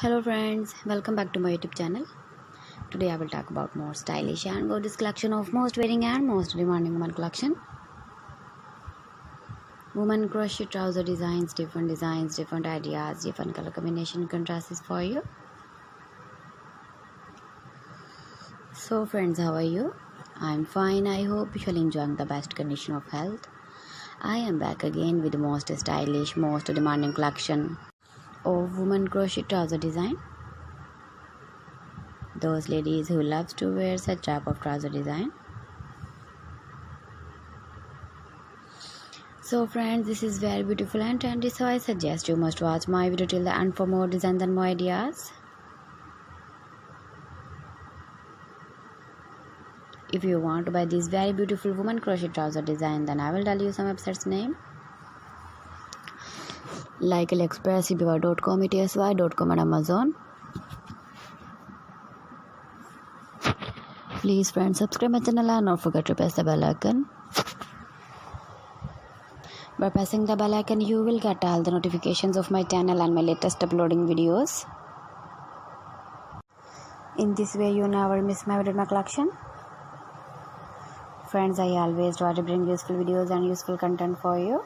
Hello friends, welcome back to my YouTube channel. Today I will talk about more stylish and gorgeous collection of most wearing and most demanding women collection. Women crochet trouser designs, different ideas, different color combination contrasts for you. So friends, how are you? I'm fine. I hope you are enjoying the best condition of health. I am back again with the most stylish, most demanding collection of women crochet trouser design. Those ladies who loves to wear such type of trouser design. So friends, this is very beautiful and trendy, so I suggest you must watch my video till the end for more designs and more ideas. If you want to buy this very beautiful woman crochet trouser design, then I will tell you some websites name like AliExpress, eBay.com, ETSY.com and Amazon. Please friends, subscribe my channel and don't forget to press the bell icon. By pressing the bell icon, you will get all the notifications of my channel and my latest uploading videos. In this way, you never miss my video, my collection. Friends, I always try to bring useful videos and useful content for you.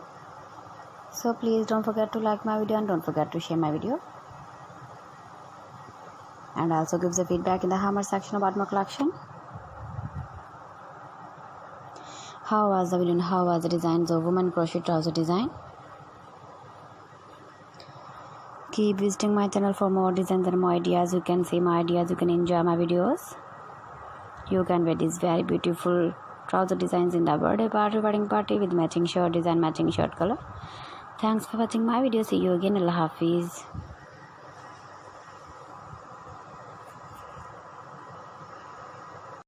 So please don't forget to like my video and don't forget to share my video. And also give the feedback in the hammer section about my collection. How was the video and how was the designs of women crochet trouser design? Keep visiting my channel for more designs and more ideas. You can see my ideas, you can enjoy my videos. You can wear these very beautiful trouser designs in the birthday party, wedding party with matching shirt design, matching shirt color. Thanks for watching my video. See you again. Allah Hafiz.